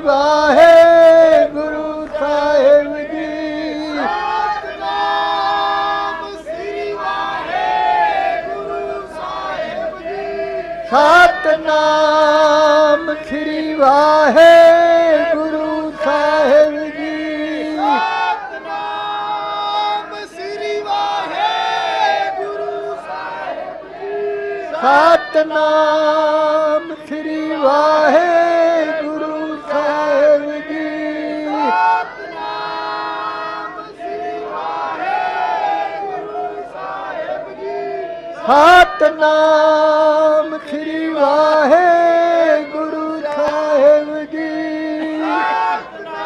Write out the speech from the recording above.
Waheguru Sahib ji. Satnam Sri Waheguru Sahib ji. Satnam Sri Waheguru Sahib ji. Satnam Sri Waheguru Sahib ji. Satnam Sri Waheguru Sahib ji. Satnam Sri Waheguru